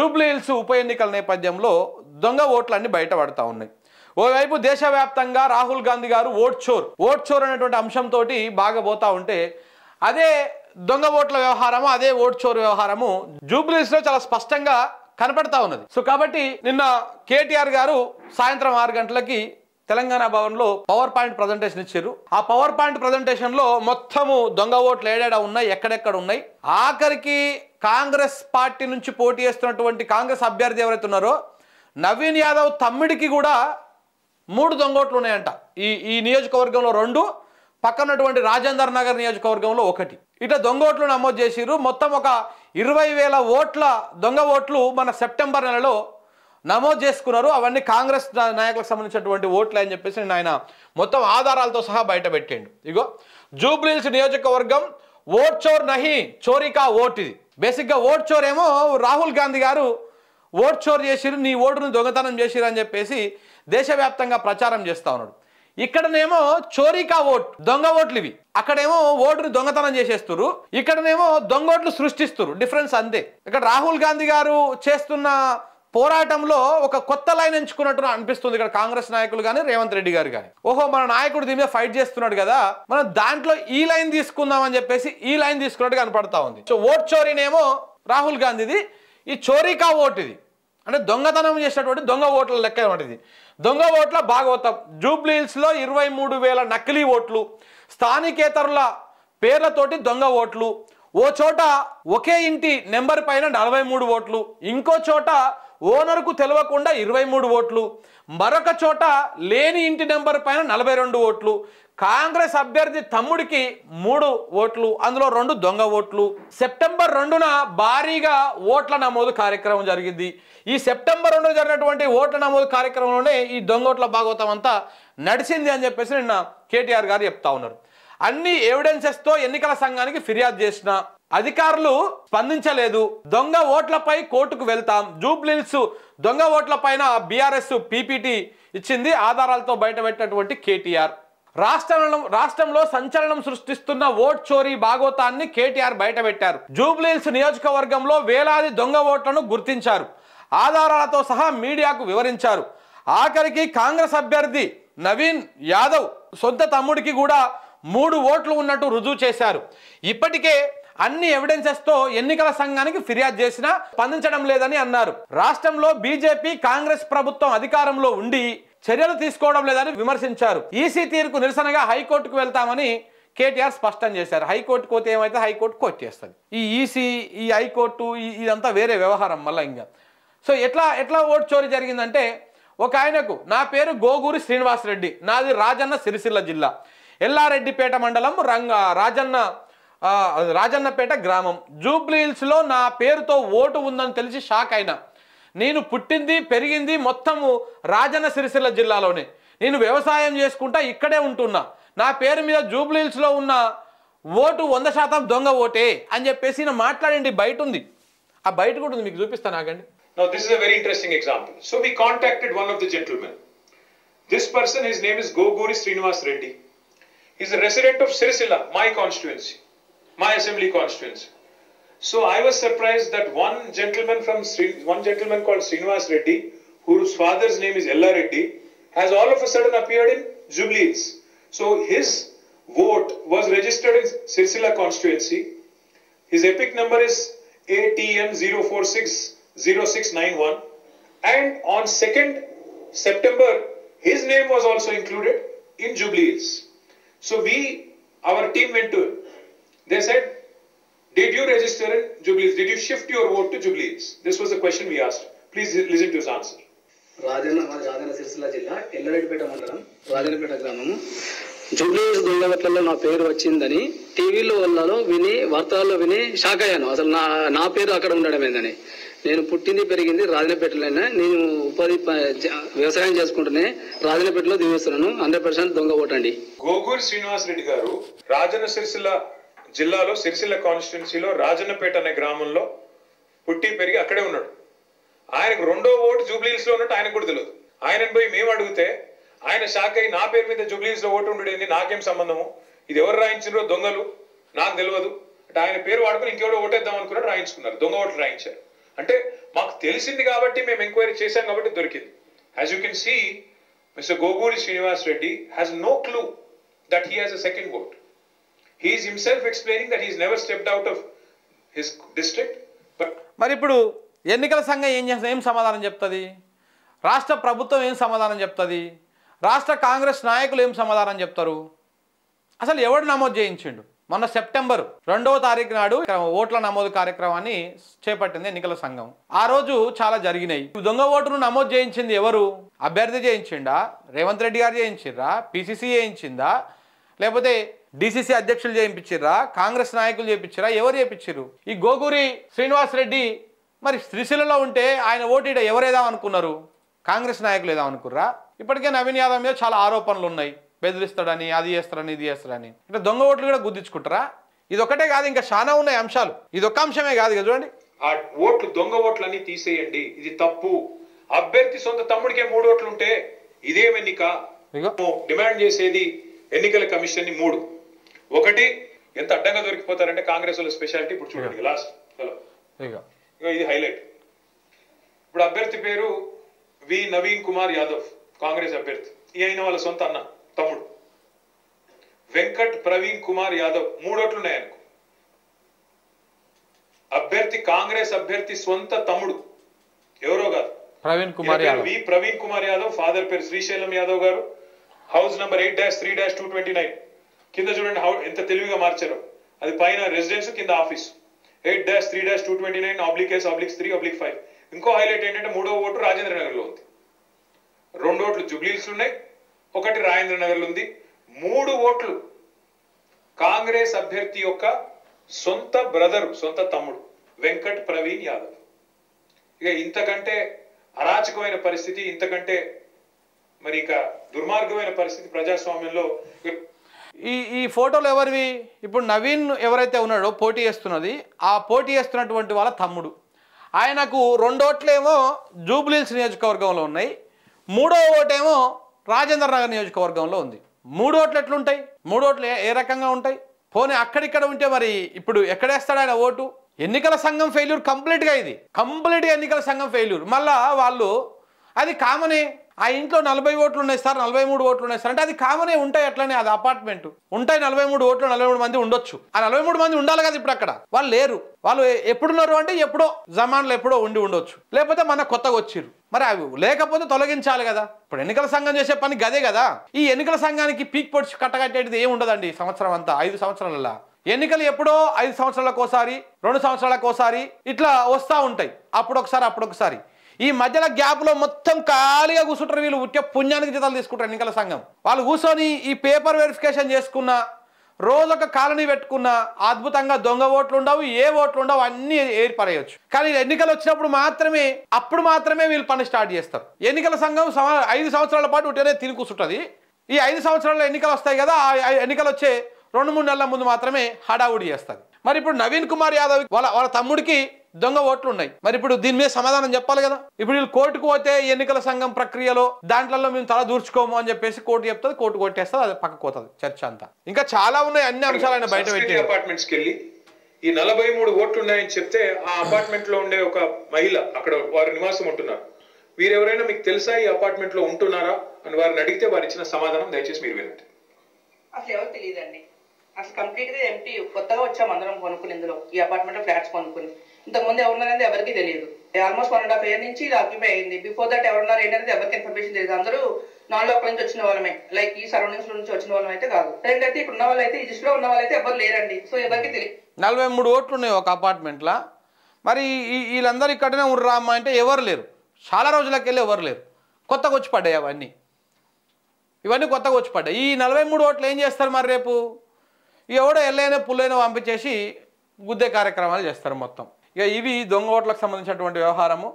Jubilee hills ఉప ఎన్నికల నేపథ్యంలో దొంగ ఓట్లన్నీ బయటపడతా ఉన్నాయి. ఓవైపు దేశవ్యాప్తంగా రాహుల్ గాంధీ గారు ఓట్ చోర్ అనేటువంటి అంశంతో బాగా పోతా ఉంటే, అదే దొంగ ఓట్ల వ్యవహారము, అదే ఓట్ చోర్ వ్యవహారము జూబ్లీ హిల్స్ లో చాలా స్పష్టంగా కనపడతా ఉన్నది. సో కాబట్టి నిన్న కేటీఆర్ గారు సాయంత్రం 6 గంటలకి తెలంగాణ భవన్ లో పవర్ పాయింట్ ప్రజెంటేషన్ ఇచ్చారు. ఆ పవర్ పాయింట్ ప్రజెంటేషన్ లో మొత్తము దొంగ ఓట్లు ఏడేడా ఉన్నాయి, ఎక్కడెక్కడ ఉన్నాయి, ఆఖరికి కాంగ్రెస్ పార్టీ నుంచి పోటీ చేస్తున్నటువంటి కాంగ్రెస్ అభ్యర్థి ఎవరైతే ఉన్నారో నవీన్ యాదవ్ తమ్ముడికి కూడా 3 దొంగ ఓట్లు ఉన్నాయంట. ఈ నియోజకవర్గంలో 2, పక్కనటువంటి రాజేందర్ నగర్ నియోజకవర్గంలో 1 ఇట్లా దొంగ ఓట్లు నమోదు చేసిర్రు. మొత్తం ఒక 20,000 ఓట్ల దొంగ ఓట్లు మన సెప్టెంబర్ నెలలో నమోదు చేసుకున్నారు. అవన్నీ కాంగ్రెస్ నాయకులకు సంబంధించినటువంటి ఓట్లు అని చెప్పేసి ఆయన మొత్తం ఆధారాలతో సహా బయట పెట్టిండు. ఇగో జూబ్లీ హిల్స్ నియోజకవర్గం ఓట్ చోర్ నహి చోరీకా ఓట్. ఇది బేసిక్గా ఓట్ చోర్ ఏమో రాహుల్ గాంధీ గారు ఓట్ చోర్ చేసిరు, నీ ఓటును దొంగతనం చేసిరు అని చెప్పేసి దేశవ్యాప్తంగా ప్రచారం చేస్తా ఉన్నాడు. ఇక్కడనేమో చోరీకా ఓట్, దొంగ ఓట్లు ఇవి. అక్కడేమో ఓటును దొంగతనం చేసేస్తున్నారు, ఇక్కడనేమో దొంగ ఓట్లు సృష్టిస్తున్నారు. డిఫరెన్స్ అంతే. ఇక్కడ రాహుల్ గాంధీ గారు చేస్తున్న పోరాటంలో ఒక కొత్త లైన్ ఎంచుకున్నట్టు అనిపిస్తుంది ఇక్కడ కాంగ్రెస్ నాయకులు కానీ రేవంత్ రెడ్డి గారు కానీ. ఓహో, మన నాయకుడు దీని మీద ఫైట్ చేస్తున్నాడు కదా, మనం దాంట్లో ఈ లైన్ తీసుకుందాం అని చెప్పేసి ఈ లైన్ తీసుకున్నట్టు కనపడతా ఉంది. సో ఓట్ చోరీనేమో రాహుల్ గాంధీది, ఈ చోరీకా ఓట్ ఇది అంటే దొంగతనం చేసినటువంటి దొంగ ఓట్ల లెక్క అనమాట. ఇది దొంగ ఓట్ల భాగవతం. జూబ్లీ హిల్స్ లో 23,000 నకిలీ ఓట్లు, స్థానికేతరుల పేర్లతోటి దొంగ ఓట్లు, ఓ చోట ఒకే ఇంటి నెంబర్ పైన 43 ఓట్లు, ఇంకో చోట ఓనర్కు తెలియకుండా 23 ఓట్లు, మరొక చోట లేని ఇంటి నెంబర్ పైన 42 ఓట్లు, కాంగ్రెస్ అభ్యర్థి తమ్ముడికి 3 ఓట్లు, అందులో 2 దొంగ ఓట్లు. సెప్టెంబర్ 2న భారీగా ఓట్ల నమోదు కార్యక్రమం జరిగింది. ఈ సెప్టెంబర్ 2 జరిగినటువంటి ఓట్ల నమోదు కార్యక్రమంలోనే ఈ దొంగ ఓట్ల భాగవతం అంతా నడిచింది అని చెప్పేసి నిన్న కేటీఆర్ గారు చెప్తా ఉన్నారు. అన్ని ఎవిడెన్సెస్తో ఎన్నికల సంఘానికి ఫిర్యాదు చేసిన అధికారులు స్పందించలేదు. దొంగ ఓట్లపై కోర్టుకు వెళ్తాం. జూబ్లీ హిల్స్ దొంగ ఓట్ల పైన బీఆర్ఎస్ పీపీటీ ఇచ్చింది, ఆధారాలతో బయటపెట్టినటువంటి కేటీఆర్. రాష్ట్రంలో సంచలనం సృష్టిస్తున్న ఓట్ చోరీ భాగవతాన్ని కేటీఆర్ బయటపెట్టారు. జూబ్లీ హిల్స్ నియోజకవర్గంలో వేలాది దొంగ ఓట్లను గుర్తించారు, ఆధారాలతో సహా మీడియాకు వివరించారు. ఆఖరికి కాంగ్రెస్ అభ్యర్థి నవీన్ యాదవ్ సొంత తమ్ముడికి కూడా 3 ఓట్లు ఉన్నట్టు రుజువు చేశారు. ఇప్పటికే అన్ని ఎవిడెన్సెస్తో ఎన్నికల సంఘానికి ఫిర్యాదు చేసినా స్పందించడం లేదని అన్నారు. రాష్ట్రంలో బీజేపీ కాంగ్రెస్ ప్రభుత్వం అధికారంలో ఉండి చర్యలు తీసుకోవడం లేదని విమర్శించారు. ఈసీ తీర్పుకు నిరసనగా హైకోర్టుకు వెళ్తామని కేటీఆర్ స్పష్టం చేశారు. హైకోర్టుకు పోతే ఏమైతే హైకోర్టు కొట్టేస్తుంది. ఈ ఈసీ, ఈ హైకోర్టు ఇదంతా వేరే వ్యవహారం మళ్ళీ ఇంకా. సో ఎట్లా ఓటు చోరీ జరిగిందంటే, ఒక ఆయనకు నా పేరు గోగూరి శ్రీనివాస్ రెడ్డి, నాది రాజన్న సిరిసిల్ల జిల్లా, ఎల్లారెడ్డిపేట మండలం రాజన్నపేట గ్రామం. జూబ్లీ హిల్స్లో నా పేరుతో ఓటు ఉందని తెలిసి షాక్ అయినా. నేను పుట్టింది పెరిగింది మొత్తము రాజన్న సిరిసిల్ల జిల్లాలోనే, నేను వ్యవసాయం చేసుకుంటా ఇక్కడే ఉంటున్నా, నా పేరు మీద జూబ్లీ హిల్స్లో ఉన్న ఓటు 100% దొంగ ఓటే అని చెప్పేసి మాట్లాడండి. బయట ఉంది, ఆ బయట కూడా ఉంది, మీకు చూపిస్తాను ఆగండి. Now this is a very interesting example. So we contacted one of the gentlemen. This person, his name is Goguri Srinivas Reddy. He's a resident of Sirisilla, my constituency, my assembly constituency. So I was surprised that one gentleman called Srinivas Reddy, whose father's name is Ella Reddy, has all of a sudden appeared in Jubilee Hills. So his vote was registered in Sirisilla constituency. His epic number is ATM 0460691, and on 2nd September his name was also included in Jubilee Hills. So our team went to him. They said, did you register in Jubilee Hills? Did you shift your vote to Jubilee Hills? This was the question we asked. Please listen to his answer. Rajanna Sircilla జిల్లా ఎల్లారెడ్డిపేట మండలం రాజన్నపేట గ్రామము. Jubilee hills దొంగ ఓట్లలో నా పేరు వచ్చిందని టీవీలో విని వార్తల్లో విని షాక్ అయ్యాను. అసలు నా పేరు అక్కడ ఉండడం ఏందని. నేను పుట్టింది పెరిగింది రాజన్నపేటలోనే, నేను వ్యవసాయం చేసుకుంటూనే రాజన్నపేటలో దిగేస్తున్నాను. 100% దొంగ ఓటండి. గోగూరి శ్రీనివాస్ రెడ్డి గారు రాజన్న సిరిసిల్ల జిల్లాలో సిరిసిల్ల కాన్స్టిట్యున్సీలో రాజన్నపేట అనే గ్రామంలో పుట్టి పెరిగి అక్కడే ఉన్నాడు. ఆయనకు 2వ ఓటు జూబ్లీ హిల్స్ లో ఉన్నట్టు ఆయనకు కూడా తెలియదు. ఆయనను పోయి మేము అడిగితే ఆయన షాక్ అయ్యి, నా పేరు మీద జూబ్లీ హిల్స్ లో ఓటు ఉండేది, నాకేం సంబంధము, ఇది ఎవరు రాయించారో దొంగలు నాకు తెలియదు అంటే ఆయన పేరు వాడుకుని ఇంకెవరో ఓటేద్దాం అనుకున్నాడు, రాయించుకున్నారు, దొంగ ఓట్లు రాయించారు. అంటే మాకు తెలిసింది కాబట్టి మేము ఎంక్వైరీ చేశాం కాబట్టి దొరికింది. As you can see mister Goguri Srinivas Reddy has no clue that he has a second vote. He is himself explaining that he is never stepped out of his district. But మరి ఇప్పుడు ఎన్నికల సంఘం ఏం సమాధానం చెప్తుంది? రాష్ట్ర ప్రభుత్వం ఏం సమాధానం చెప్తుంది? రాష్ట్ర కాంగ్రెస్ నాయకులు ఏం సమాధానం చెప్తారు? అసలు ఎవడు నమోదు చేయించిండు? మొన్న సెప్టెంబర్ 2వ తారీఖు నాడు ఓట్ల నమోదు కార్యక్రమాన్ని చేపట్టింది ఎన్నికల సంఘం. ఆ రోజు చాలా జరిగినాయి. దొంగ ఓటును నమోదు చేయించింది ఎవరు? అభ్యర్థి చేయించిండా? రేవంత్ రెడ్డి గారు చేయించిర్రా? పిసిసి చేయించిందా? లేకపోతే డిసిసి అధ్యక్షులు చేయించిర్రా? కాంగ్రెస్ నాయకులు చేయించిర్రా? ఎవరు చేయించారు? ఈ గోగూరి శ్రీనివాస్ రెడ్డి మరి శ్రీశైలంలో ఉంటే ఆయన ఓటు ఎవరేదాం అనుకున్నారు? కాంగ్రెస్ నాయకులు ఏదాం అనుకుర్రా? ఇప్పటికే నవీన్ యాదవ్ మీద చాలా ఆరోపణలు ఉన్నాయి. బెదిరిస్తాడని, అది చేస్తాడని, ఇది చేస్తాడని. ఇట్లా దొంగ ఓట్లు కూడా గుద్దించుకుంటారా? ఇది ఒకటే కాదు, ఇంకా చాలా ఉన్నాయి అంశాలు. ఇది ఒక అంశమే కాదు కదా. చూడండి, ఆ ఓట్లు దొంగ ఓట్లన్నీ తీసేయండి, ఇది తప్పు. అభ్యర్థి సొంత తమ్ముడికే 3 ఓట్లు ఉంటే ఇదేం ఎన్నిక? డిమాండ్ చేసేది ఎన్నికల కమిషన్ ని 3. ఒకటి, ఎంత అడ్డంగా దొరికిపోతారంటే కాంగ్రెస్ వాళ్ళ స్పెషాలిటీ. ఇప్పుడు చూడండి లాస్ట్ ఇది హైలైట్. ఇప్పుడు అభ్యర్థి పేరు వి నవీన్ కుమార్ యాదవ్, కాంగ్రెస్ అభ్యర్థి. ఈయన వాళ్ళ సొంత అన్న తమ్ముడు వెంకట్ ప్రవీణ్ కుమార్ యాదవ్ 3 ఓట్లు ఉన్నాయి ఆయనకు. అభ్యర్థి కాంగ్రెస్ అభ్యర్థి సొంత తమ్ముడు ఎవరో కాదు, ప్రవీణ్ కుమార్ యాదవ్. వి ప్రవీణ్ కుమార్ యాదవ్, ఫాదర్ పేరు శ్రీశైలం యాదవ్ గారు. House number 8-3-229. కింద చూడండి ఎంత తెలివిగా మార్చారు. అది పైన రెసిడెన్స్, కింద ఆఫీస్. 8-3-229/S/3/5. ఇంకో హైలైట్ ఏంటంటే 3వ ఓటు రాజేంద్ర నగర్ లో ఉంది. 2 ఓట్లు జుబ్లీహిల్స్ ఉన్నాయి, 1 రాజేంద్ర నగర్ లో ఉంది. 3 ఓట్లు కాంగ్రెస్ అభ్యర్థి యొక్క సొంత బ్రదరు, సొంత తమ్ముడు వెంకట్ ప్రవీణ్ యాదవ్. ఇక ఇంతకంటే అరాచకమైన పరిస్థితి, ఇంతకంటే మరి ఇక దుర్మార్గమైన పరిస్థితి ప్రజాస్వామ్యంలో. ఈ ఫోటోలు ఎవరివి? ఇప్పుడు నవీన్ ఎవరైతే ఉన్నాడో పోటీ చేస్తున్నది, ఆ పోటీ చేస్తున్నటువంటి వాళ్ళ తమ్ముడు. ఆయనకు 2 ఓట్లేమో జూబ్లీహిల్స్ నియోజకవర్గంలో ఉన్నాయి, 3వ ఓటేమో రాజేంద్ర నగర్ నియోజకవర్గంలో ఉంది. 3 ఓట్లు ఎట్లుంటాయి? 3 ఓట్లు ఏ రకంగా ఉంటాయి? పోనీ అక్కడిక్కడ ఉంటే మరి ఇప్పుడు ఎక్కడేస్తాడు ఆయన ఓటు? ఎన్నికల సంఘం ఫెయిల్యూర్ కంప్లీట్గా. ఇది కంప్లీట్గా ఎన్నికల సంఘం ఫెయిల్యూర్. మళ్ళా వాళ్ళు అది కామనే. ఆ ఇంట్లో 40 ఓట్లు ఉన్నాయి సార్, 43 ఓట్లు ఉన్నాయి సార్ అంటే అది కామనే ఉంటాయి. అట్లనే అది అపార్ట్మెంట్ ఉంటాయి, 43 ఓట్లు, 43 మంది ఉండొచ్చు. ఆ 43 మంది ఉండాలి కదా. ఇప్పుడు అక్కడ వాళ్ళు లేరు. వాళ్ళు ఎప్పుడున్నారు అంటే ఎప్పుడో జమాన్లో ఎప్పుడో ఉండొచ్చు, లేకపోతే మన కొత్తగా వచ్చిర్రు. మరి అవి లేకపోతే తొలగించాలి కదా. ఇప్పుడు ఎన్నికల సంఘం చేసే పని గదే కదా. ఈ ఎన్నికల సంఘానికి పీక్ పొడిచి కట్టగట్టేది ఏమి ఉండదండి. సంవత్సరం అంతా 5 సంవత్సరాల ఎన్నికలు ఎప్పుడో 5 సంవత్సరాలకు ఒకసారి, 2 సంవత్సరాలకు ఒకసారి ఇట్లా వస్తూ ఉంటాయి. అప్పుడొకసారి. ఈ మధ్యలో గ్యాప్లో మొత్తం ఖాళీగా కూర్చుంటారు వీళ్ళు. ఉట్టే పుణ్యానికి జీతాలు తీసుకుంటారు ఎన్నికల సంఘం వాళ్ళు. కూర్చొని ఈ పేపర్ వెరిఫికేషన్ చేసుకున్న, రోజొక కాలనీ పెట్టుకున్న, అద్భుతంగా దొంగ ఓట్లు ఉండవు, ఏ ఓట్లు ఉండవు, అన్ని ఏర్పరేయచ్చు. కానీ ఎన్నికలు వచ్చినప్పుడు మాత్రమే వీళ్ళు పని స్టార్ట్ చేస్తారు. ఎన్నికల సంఘం 5 సంవత్సరాల పాటు ఉంటేనే తిని కూర్చుంటుంది. ఈ 5 సంవత్సరాల్లో ఎన్నికలు వస్తాయి కదా, ఆ ఎన్నికలు వచ్చే 2-3 నెలల ముందు మాత్రమే హడావుడి చేస్తుంది. మరి ఇప్పుడు నవీన్ కుమార్ యాదవ్ వాళ్ళ తమ్ముడికి దొంగ ఓట్లు ఉన్నాయి. మరి ఇప్పుడు దీని మీద సమాధానం చెప్పాలి కదా. ఇప్పుడు వీళ్ళు కోర్టుకు పోతే ఎన్నికల సంఘం ప్రక్రియలో దాంట్లో మేము తల దూర్చుకోము అని చెప్పేసి కోర్టు చెప్తుంది, కోర్టు కొట్టేస్తుంది, అది పక్కకు పోతుంది చర్చ అంతా. ఇంకా చాలా ఉన్నాయి, అన్ని అంశాలైన బయట పెట్టి అపార్ట్మెంట్స్కి వెళ్ళి ఈ 43 ఓట్లు ఉన్నాయని చెప్తే ఆ అపార్ట్మెంట్ లో ఉండే ఒక మహిళ, అక్కడ వారు నివాసం ఉంటున్నారు, వీరెవరైనా మీకు తెలుసా ఈ అపార్ట్మెంట్ లో ఉంటున్నారా అని వారిని అడిగితే వారు ఇచ్చిన సమాధానం దయచేసి మీరు వినండి. అసలు ఎవరు తెలియదండి. అసలు కంప్లీట్ గా ఎంటీ. కొత్తగా వచ్చాము అందరం కొనుక్కుని, ఇందులో ఈ అపార్ట్మెంట్ ఫ్లాట్స్ కొనుక్కుని. ఇంతకుముందు ఎవరున్నారనేది ఎవరికి తెలియదు. ఆల్మోస్ట్ 1.5 year నుంచి ఇది ఆక్యుపై అయింది. బిఫోర్ దట్ ఎవరున్నారు ఏంటనేది ఎవరికి ఇన్ఫర్మేషన్ తెలియదు. అందరూ నాన్ లోకల్ నుంచి వచ్చిన వాళ్ళమే, లైక్ ఈ సరౌండింగ్స్ నుంచి వచ్చిన వాళ్ళం అయితే కాదు. రెండైతే ఇప్పుడు ఉన్న వాళ్ళు అయితే, ఈ లిస్ట్ లో ఉన్న వాళ్ళైతే ఎవరు లేరండి. సో ఎవరికి తెలియదు. 43 ఓట్లు ఉన్నాయి ఒక అపార్ట్మెంట్లో. మరి వీళ్ళందరూ ఇక్కడనే ఉర్రామ్మ అంటే ఎవరు లేరు. చాలా రోజులకి వెళ్ళి ఎవరు లేరు. కొత్తగా వచ్చి పడ్డాయి ఇవన్నీ కొత్తగా వచ్చి పడ్డాయి. ఈ 43 ఓట్లు ఏం చేస్తారు మరి రేపు? ఎవడో ఎల్లైనా పుల్లైనా పంపించేసి గుద్దే కార్యక్రమాలు చేస్తారు మొత్తం. ఇక ఇవి దొంగ ఓట్లకు సంబంధించినటువంటి వ్యవహారము.